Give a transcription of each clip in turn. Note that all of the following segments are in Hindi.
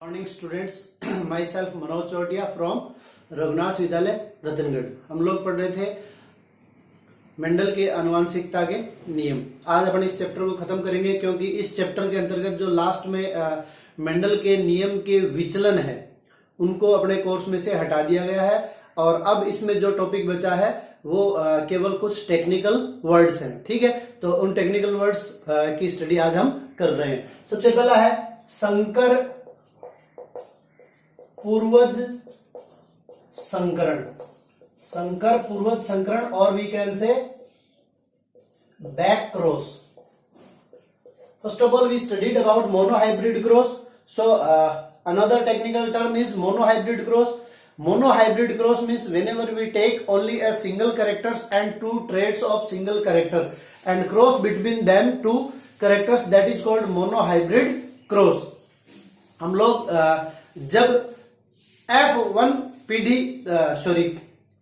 Morning students, myself Manoj Chautiya from Raghunath Vidyalaya Ratangarh. हम लोग पढ़ रहे थे मेंडल के आनुवंशिकता के नियम। आज अपन इस चैप्टर को खत्म करेंगे क्योंकि इस चैप्टर के अंतर्गत जो लास्ट में मेंडल के नियम के विचलन है उनको अपने कोर्स में से हटा दिया गया है और अब इसमें जो टॉपिक बचा है वो केवल कुछ टेक्निकल वर्ड्स हैं। ठीक है, तो उन टेक्निकल वर्ड्स की स्टडी आज हम कर रहे हैं। सबसे पहला है संकर पूर्वज संकरण। संकर पूर्वज संकरण और we can say back cross. First of all we studied about monohybrid cross, so another technical term is monohybrid cross. Monohybrid cross means whenever we take only a single characters and two traits of single character and cross between them two characters, that is called monohybrid cross. हम लोग जब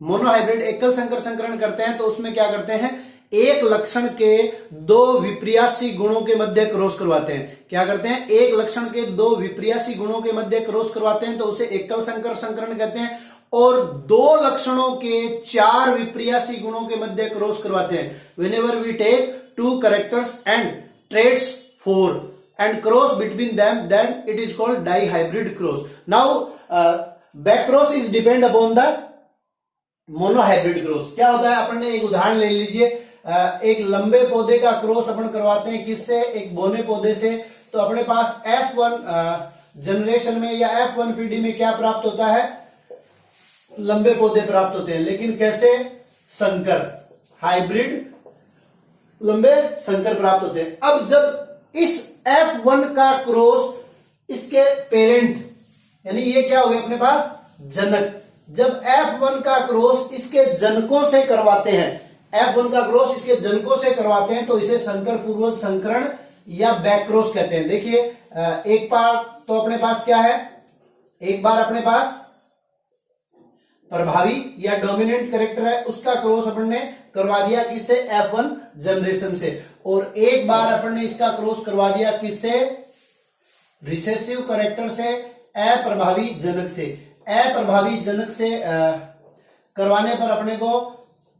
मोनोहाइब्रिड एकल संकर संकरण करते हैं तो उसमें क्या करते हैं, एक लक्षण के दो विप्रियासी गुणों के मध्य क्रॉस करवाते हैं। क्या करते हैं, एक लक्षण के दो विप्रियासी गुणों के मध्य क्रॉस करवाते हैं तो उसे एकल संकर संकरण कहते हैं। और दो लक्षणों के चार विप्रियासी गुणों के मध्य क्रॉस करवाते हैं। Whenever we take two characters and traits 4 and cross between them, then it is called dihybrid cross. Now back cross is depend upon the monohybrid cross. क्या होता है, अपन ने एक उदाहरण ले लीजिए। एक लंबे पौधे का क्रॉस अपन करवाते हैं किससे, एक बोने पौधे से। तो अपने पास F1 जनरेशन में या F1 पीढ़ी में क्या प्राप्त होता है, लंबे पौधे प्राप्त होते हैं। लेकिन कैसे, संकर हाइब्रिड लंबे संकर प्राप्त होते हैं। अब जब इस F1 का क्रॉस इसके पेरेंट यानी ये क्या हो गया अपने पास, जनक। जब F1 का क्रॉस इसके जनकों से करवाते हैं, F1 का क्रॉस इसके जनकों से करवाते हैं तो इसे संकर पूर्वज संकरण या बैक क्रॉस कहते हैं। देखिए एक बार तो अपने पास क्या है, एक बार अपने पास प्रभावी या डोमिनेंट कैरेक्टर है, उसका क्रॉस अपन ने करवा दिया किससे, F1 जनरेशन से। और एक बार अपन ने इसका क्रॉस करवा दिया किससे, रिसेसिव कैरेक्टर से, अप्रभावी जनक से। अप्रभावी जनक से करवाने पर अपने को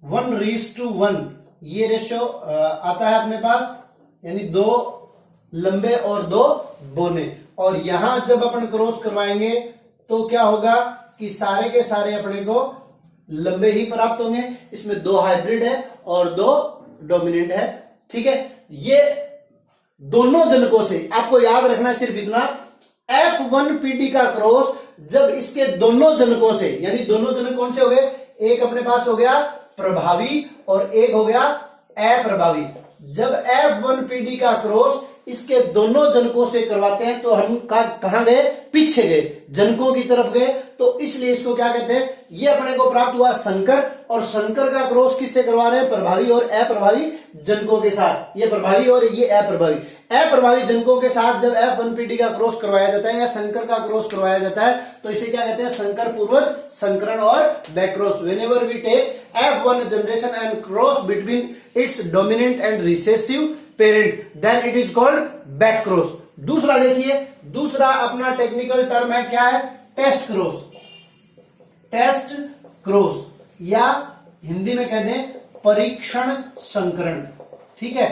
1:1 ये रेशो आता है अपने पास, यानी दो लंबे और दो बोने। और यहां जब अपन क्रॉस करवाएंगे तो क्या होगा कि सारे के सारे अपने को लंबे ही प्राप्त होंगे। इसमें दो हाइब्रिड है और दो डोमिनेंट है। ठीक है, ये दोनों जनकों से आपको याद रखना है सिर्फ इतना, F1 पीडी का क्रॉस जब इसके दोनों जनकों से, यानी दोनों जनक कौन से हो गए, एक अपने पास हो गया प्रभावी और एक हो गया अप्रभावी। जब F1 पीडी का क्रॉस इसके दोनों जनकों से करवाते हैं तो हम कहां गए, पीछे गए, जनकों की तरफ गए। तो इसलिए इसको क्या कहते हैं, ये अपने को प्राप्त हुआ संकर। और संकर का क्रॉस किससे करवा रहे हैं, प्रभावी और अप्रभावी जनकों के साथ। ये प्रभावी और ये अप्रभावी। अप्रभावी जनकों के साथ जब F1 पीडी का क्रॉस करवाया जाता है या संकर का क्रॉस करवाया जाता है तो इसे क्या कहते हैं, संकर पूर्वज संकरण और back cross. Whenever we take F1 generation and cross between its dominant and recessive parent, then it is called back cross. दूसरा देखिए, दूसरा अपना टेक्निकल टर्म है, क्या है, टेस्ट क्रॉस। टेस्ट क्रॉस या हिंदी में कहते हैं परीक्षण संकरण। ठीक है,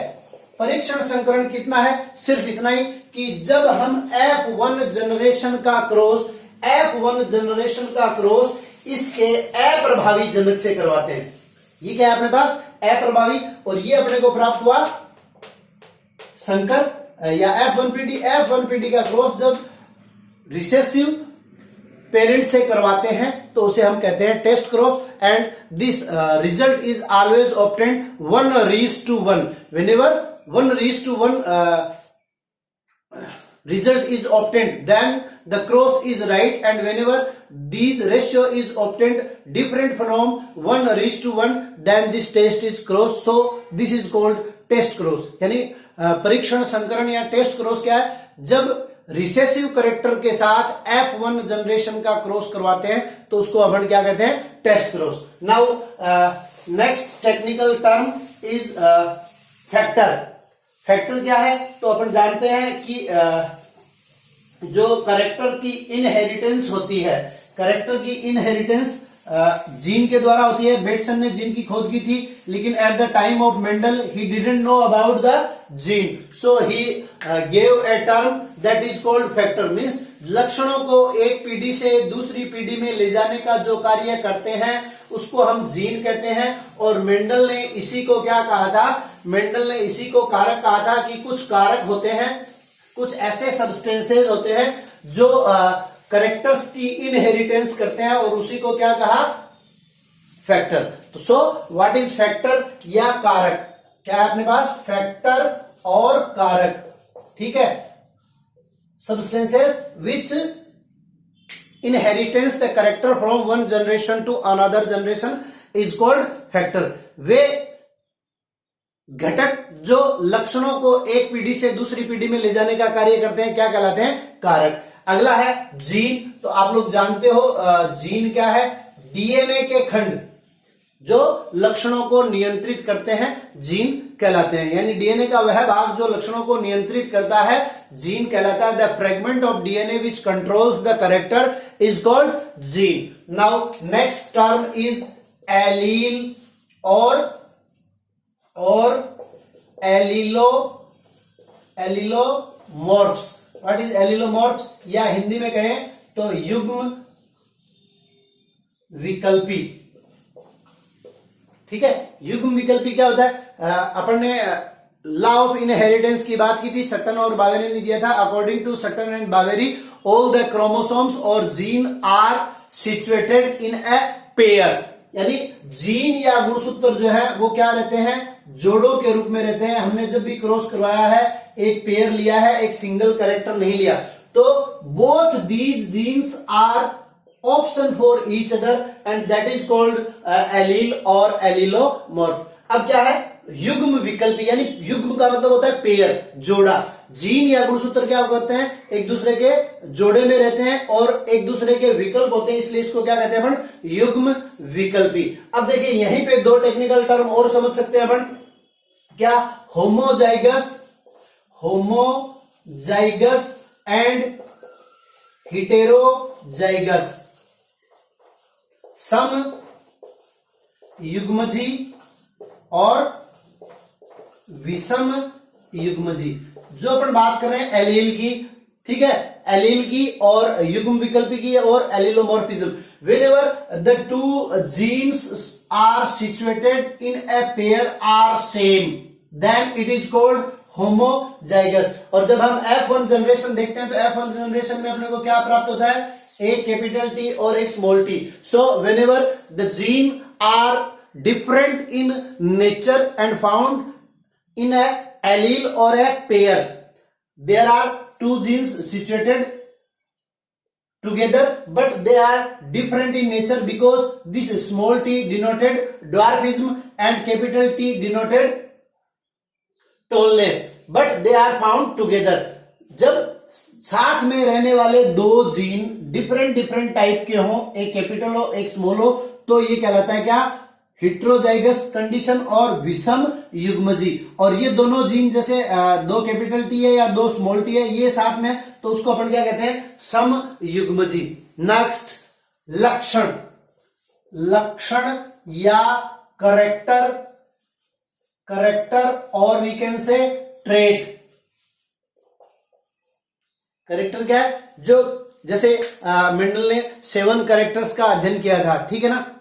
परीक्षण संकरण कितना है, सिर्फ इतना ही कि जब हम F1 जनरेशन का क्रॉस इसके अप्रभावी जनक से करवाते हैं। ये क्या है अपने पास, अप्रभावी, और ये अपने को प्राप्त हुआ संकर या F1 पीडी का क्रॉस जब रिसेसिव पेरेंट से करवाते हैं तो उसे हम कहते हैं test cross. And this result is always obtained 1:1। Whenever 1:1 result is obtained, then the cross is right, and whenever these ratio is obtained different from 1:1, then this test is cross. So this is called test cross. यानी परीक्षण संकरण या टेस्ट क्रॉस क्या है, जब रिसेसिव कैरेक्टर के साथ F1 जनरेशन का क्रॉस करवाते हैं तो उसको अपन क्या कहते हैं, test cross. Now next technical term is factor. Factor क्या है, तो अपन जानते हैं कि जो करेक्टर की इनहेरिटेंस होती है, करेक्टर की इनहेरिटेंस जीन के द्वारा होती है। बेटसन ने जीन की खोज की थी, लेकिन at the time of Mendel he didn't know about the gene, so he gave a term that is called factor. Means लक्षणों को एक पीढ़ी से दूसरी पीढ़ी में ले जाने का जो कार्य करते हैं उसको हम जीन कहते हैं। और मेंडल ने इसी को क्या कहा था, मेंडल ने इसी को कारक कहा था कि कुछ कारक होते हैं, कुछ ऐसे सब्सटेंसेस होते हैं जो करेक्टर्स की इनहेरिटेंस करते हैं, और उसी को क्या कहा, फैक्टर। तो सो व्हाट इज फैक्टर या कारक, क्या है अपने पास, फैक्टर और कारक, ठीक है। Substances which inheritance the character from one generation to another generation is called factor. वे घटक जो लक्षणों को एक पीढ़ी से दूसरी पीढ़ी में ले जाने का कार्य करते हैं क्या कहलाते हैं, कारक। अगला है जीन। तो आप लोग जानते हो जीन क्या है, डीएनए के खंड जो लक्षणों को नियंत्रित करते हैं जीन कहलाते हैं। यानी डीएनए का वह भाग जो लक्षणों को नियंत्रित करता है जीन कहलाता है। The fragment of DNA which controls the character is called gene. Now next term is allele और एलिलोमॉर्फ्स। व्हाट इज एलिलोमॉर्फ्स, या हिंदी में कहें तो युग्म विकल्पी, ठीक है। युग्म विकल्पी क्या होता है, अपन ने लॉ ऑफ इनहेरिटेंस की बात की थी, सटन और बावेरी ने दिया था। According to Sutton and Boveri all the chromosomes और gene are situated in a pair. यानी जीन या गुणसूत्र जो है वो क्या रहते हैं, जोड़ों के रूप में रहते हैं। हमने जब भी क्रॉस करवाया है एक पेयर लिया है, एक सिंगल कैरेक्टर नहीं लिया। तो both these genes are option for each other and that is called allele और एलिलोमॉर्फ। अब क्या है, युग्म विकल्पी, यानी युग्म का मतलब होता है पेयर, जोड़ा। जीन या गुणसूत्र क्या करते हैं, एक दूसरे के जोड़े में रहते हैं और एक दूसरे के विकल्प होते हैं, इसलिए इसको क्या कहते हैं अपन, युग्म विकल्पी। अब देखिए यहीं पे दो टेक्निकल टर्म और समझ सकते हैं अपन, क्या, होमोजाइगस एंड हिटेरोजाइगस। सम युग्मजी और विषम युग्मजी। जो अपन बात कर रहे हैं एलील की, ठीक है, एलील की और युग्म विकल्पी की और allelomorphism. Whenever the two genes are situated in a pair are same then it is called homozygous. और जब हम F1 जनरेशन देखते हैं तो F1 जनरेशन में अपने को क्या प्राप्त होता है, एक कैपिटल टी और एक small T. So whenever the gene are different in nature and found in a allele or a pair, there are two genes situated together but they are different in nature because this small t denoted dwarfism and capital T denoted tallness, but they are found together। जब साथ में रहने वाले दो जीन डिफरेंट टाइप के हों, एक कैपिटल हो एक स्मॉल हो, तो ये कहलाता है क्या, हिट्रोजाइगस कंडीशन और विषम युग्मजी। और ये दोनों जीन जैसे दो कैपिटल टी है या दो स्मॉल टी है, ये साथ में, तो उसको अपन क्या कहते हैं, सम युग्मजी। नेक्स्ट, लक्षण या करेक्टर और we can say trait. Character क्या है, जो जैसे मेंडल ने 7 कैरेक्टर्स का अध्ययन किया था, ठीक है ना।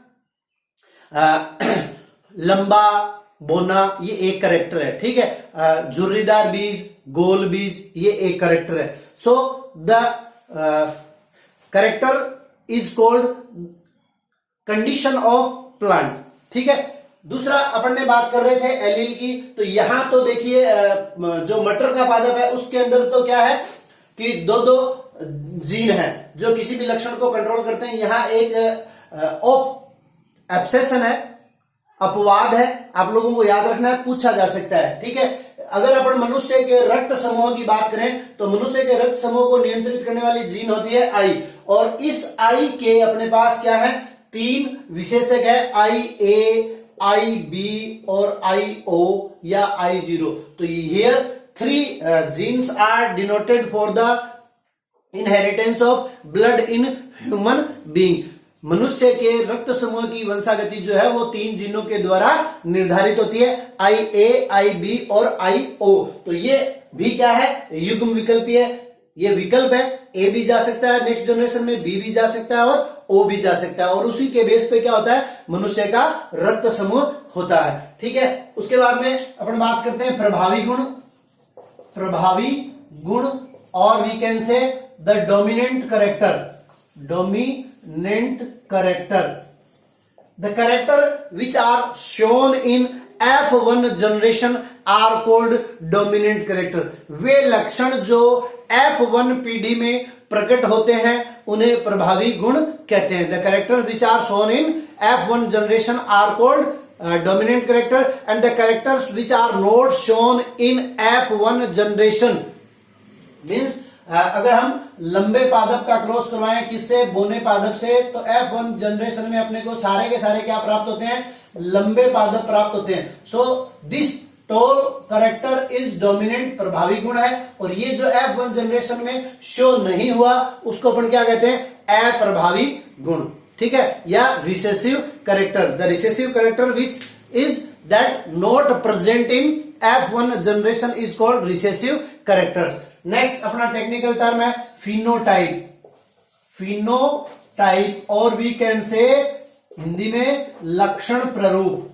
लंबा बोना ये एक करेक्टर है, ठीक है। झुर्रीदार बीज, गोल बीज ये एक करेक्टर है। So the character is called condition of plant, ठीक है। दूसरा अपन ने बात कर रहे थे एलील की, तो यहां तो देखिए जो मटर का पादप है उसके अंदर तो क्या है कि दो जीन है जो किसी भी लक्षण को कंट्रोल करते हैं। यहां एक एब्सेशन है, अपवाद है, आप लोगों को याद रखना है, पूछा जा सकता है, ठीक है। अगर अपन मनुष्य के रक्त समूह की बात करें तो मनुष्य के रक्त समूह को नियंत्रित करने वाली जीन होती है आई, और इस आई के अपने पास क्या है, 3 विशेषक है, IA, IB और IO या I0। तो here 3 genes are denoted for the inheritance of blood in human being, मनुष्य के रक्त समूह की वंशागति जो है वो 3 जीनों के द्वारा निर्धारित होती है, IA, IB और IO। तो ये भी क्या है, युग्म विकल्प है, ये विकल्प है, A भी जा सकता है नेक्स्ट जनरेशन में, B भी जा सकता है और O भी जा सकता है, और उसी के बेस पे क्या होता है, मनुष्य का रक्त समूह होता है। ठीक है, उसके बाद में अपन बात करते हैं प्रभावी गुण। प्रभावी गुण, और we can say the dominant character, dominant character, the character which are shown in F1 generation are called dominant character। वे लक्षण जो F1 पीढ़ी में प्रकट होते हैं उन्हें प्रभावी गुण कहते हैं। The character which are shown in F1 generation are called dominant character, and the characters which are not shown in F1 generation means अगर हम लंबे पादप का क्रॉस करवाएं किससे, बोने पादप से, तो F1 जनरेशन में अपने को सारे के सारे क्या प्राप्त होते हैं, लंबे पादप प्राप्त होते हैं। So this tall character is dominant, प्रभावी गुण है, और ये जो F1 जनरेशन में शो नहीं हुआ उसको अपन क्या कहते हैं, अप्रभावी गुण। ठीक है, या recessive character, the recessive character which is that not present in F1 generation is called recessive characters. Next अपना टेक्निकल टर्म है फिनोटाइप। फिनोटाइप और वी कैन से हिंदी में लक्षण प्ररूप।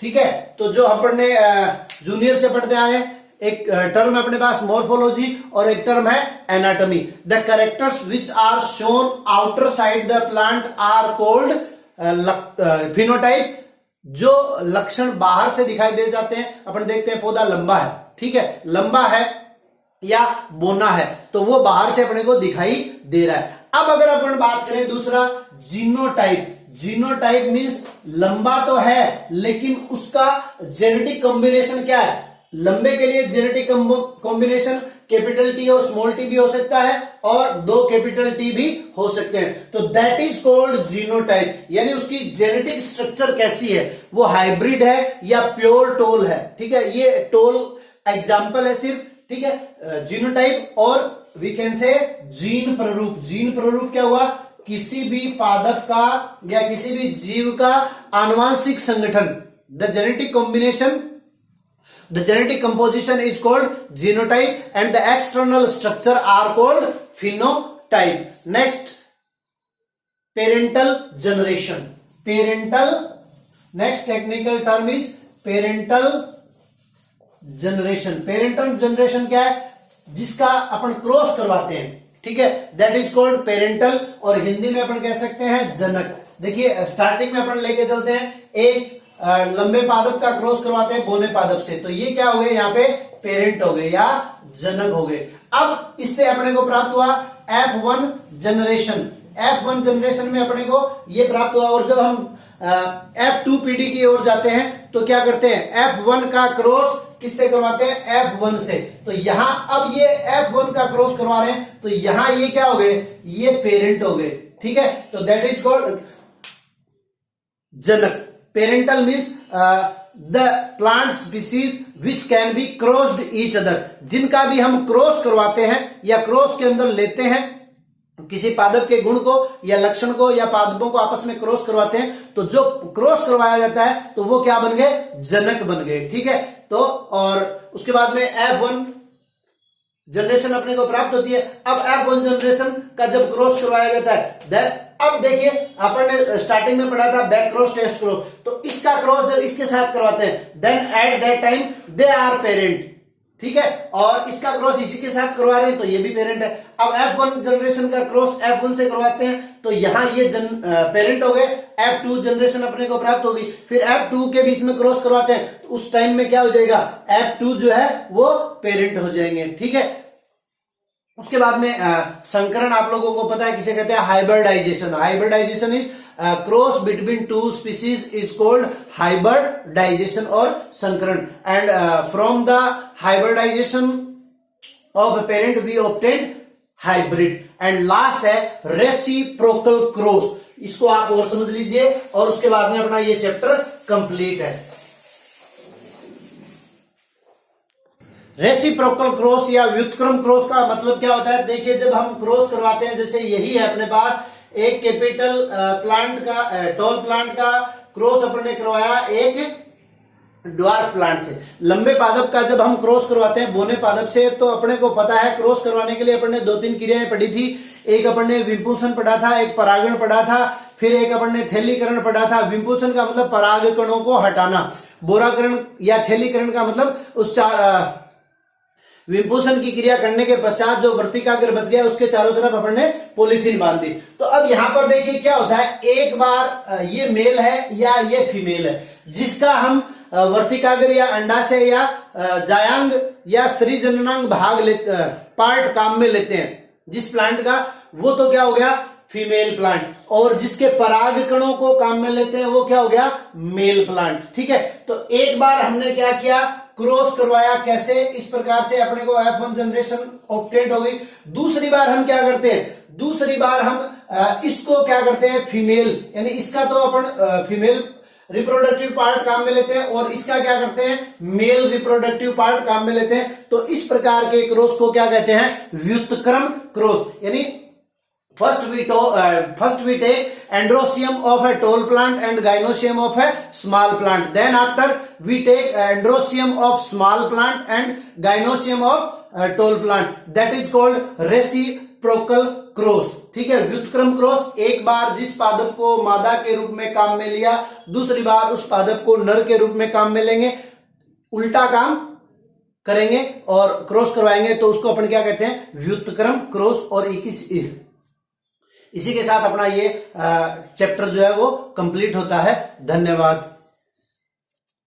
ठीक है, तो जो अपन ने जूनियर से पढ़ते आए, एक टर्म है अपने पास मॉर्फोलॉजी और एक टर्म है anatomy. The characters which are shown outer side the plant are called phenotype. जो लक्षण बाहर से दिखाई दे जाते हैं, अपन देखते हैं पौधा लंबा है, ठीक है, लंबा है या बोना है, तो वो बाहर से अपने को दिखाई दे रहा है। अब अगर अपन बात करें दूसरा जीनोटाइप। जीनोटाइप मींस लंबा तो है लेकिन उसका जेनेटिक कॉम्बिनेशन क्या है, लंबे के लिए जेनेटिक कॉम्बिनेशन कैपिटल टी और स्मॉल टी भी हो सकता है और 2 कैपिटल टी भी हो सकते हैं, तो दैट इज कॉल्ड जीनोटाइप। यानी उसकी जेनेटिक स्ट्रक्चर कैसी है, वो हाइब्रिड है या प्योर टोल है। ठीक है, ये टोल एग्जाम्पल है सिर्फ। ठीक है, जीनोटाइप और वी कैन से जीन प्ररूप। जीन प्ररूप क्या हुआ, किसी भी पादप का या किसी भी जीव का आनुवांशिक संगठन, the genetic combination, the genetic composition is called genotype and the external structure are called phenotype. Next, parental generation. Parental, next technical term is parental generation. Parental generation क्या है, जिसका अपन क्रॉस करवाते हैं, ठीक है, that is called parental, और हिंदी में अपन कह सकते हैं जनक। देखिए स्टार्टिंग में अपन लेके चलते हैं, एक लंबे पादप का क्रॉस करवाते हैं बोने पादप से, तो ये क्या हो गए, यहाँ पे पेरेंट हो गए या जनक हो गए। अब इससे अपने को प्राप्त हुआ F1 जनरेशन। F1 जनरेशन में अपने को ये प्राप्त हुआ, और जब हम F2 पीढ़ी की ओर जाते हैं तो क्या करते हैं, F1 का क्रॉस किससे करवाते हैं, F1 से। तो यहां अब ये F1 का क्रॉस करवा रहे हैं, तो यहां ये क्या हो गए, ये पेरेंट हो गए। ठीक है, तो that is called Janak. Parental means the plant species which can be crossed each other, जिनका भी हम क्रॉस करवाते हैं या क्रॉस के अंदर लेते हैं किसी पादप के गुण को या लक्षण को या पादपों को आपस में क्रॉस करवाते हैं, तो जो क्रॉस करवाया जाता है तो वो क्या बन गए, जनक बन गए। ठीक है, तो और उसके बाद में F1 जनरेशन अपने को प्राप्त होती है। अब F1 जनरेशन का जब क्रॉस करवाया जाता है, अब देखिए अपन ने स्टार्टिंग में पढ़ा था बैक क्रॉस टेस्ट क्रॉस, तो इसका क्रॉस जब इसके साथ करवाते हैं then at that time they are parent. ठीक है, और इसका क्रॉस इसी के साथ करवा रहे हैं तो ये भी पेरेंट है। अब F1 जनरेशन का क्रॉस F1 से करवाते हैं तो यहां ये पेरेंट हो गए, F2 जनरेशन अपने को प्राप्त होगी। फिर F2 के बीच में क्रॉस करवाते हैं तो उस टाइम में क्या हो जाएगा, F2 जो है वो पेरेंट हो जाएंगे। ठीक है, उसके बाद में संकरण आप लोगों को पता है किसे कहते हैं, hybridization. Hybridization is cross between 2 species is called hybridization और संकरण। And from the hybridization of parent we obtain hybrid. And last है रेसिप्रोकल क्रॉस। इसको आप और समझ लीजिए और उसके बाद में अपना ये चैप्टर कंप्लीट है। रेसिप्रोकल क्रॉस या व्युत्क्रम क्रॉस का मतलब क्या होता है? देखिए, जब हम क्रॉस करवाते हैं, जैसे यही है अपने पास एक कैपिटल प्लांट का, टॉल प्लांट का क्रॉस अपन ने करवाया एक ड्वार्फ प्लांट से। लंबे पादप का जब हम क्रॉस करवाते हैं बोने पादप से, तो अपने को पता है क्रॉस करवाने के लिए अपन ने 2-3 क्रियाएं पढ़ी थी। एक अपन ने विंपूषण पढ़ा था, एक परागण पढ़ा था, फिर एक अपन ने थैलीकरण पढ़ा था। विंपूषण का मतलब पराग कणों को हटाना, बोराकरण या थैलीकरण का मतलब उस विंपूषण की क्रिया करने के पश्चात जो वर्तिकाग्र बच गया उसके चारों तरफ अपन ने पॉलीथीन बांध दी। तो अब यहां पर देखिए क्या होता है, एक बार ये मेल है या ये फीमेल है, जिसका हम वर्तिकाग्र या अंडाशय या जायांग या स्त्री जननांग पार्ट काम में लेते हैं जिस प्लांट का, वो तो क्या हो गया फीमेल प्लांट, और जिसके पराग कणों को काम में लेते हैं वो क्या हो गया मेल प्लांट। ठीक है, तो एक बार हमने क्या किया, क्रॉस करवाया, कैसे, इस प्रकार से अपने को F1 जनरेशन ऑब्टेन्ड हो गई। दूसरी बार हम क्या करते हैं, दूसरी बार हम इसको क्या करते हैं फीमेल, यानी इसका तो अपन फीमेल रिप्रोडक्टिव पार्ट काम में लेते हैं और इसका क्या करते हैं मेल रिप्रोडक्टिव पार्ट काम में लेते हैं। तो इस प्रकार के क्रॉस को क्या कहते हैं व्युत्क्रम क्रॉस। यानी first we take androsium of a tall plant and gynosium of a small plant, then after we take androsium of small plant and gynosium of tall plant, that is called reciprocal cross। ठीक है, व्युत्क्रम क्रॉस, एक बार जिस पादप को मादा के रूप में काम में लिया, दूसरी बार उस पादप को नर के रूप में काम में लेंगे, उल्टा काम करेंगे और क्रॉस करवाएंगे, तो उसको अपन क्या कहते हैं व्युत्क्रम क्रॉस। और इसी के साथ अपना ये चैप्टर जो है वो कंप्लीट होता है। धन्यवाद।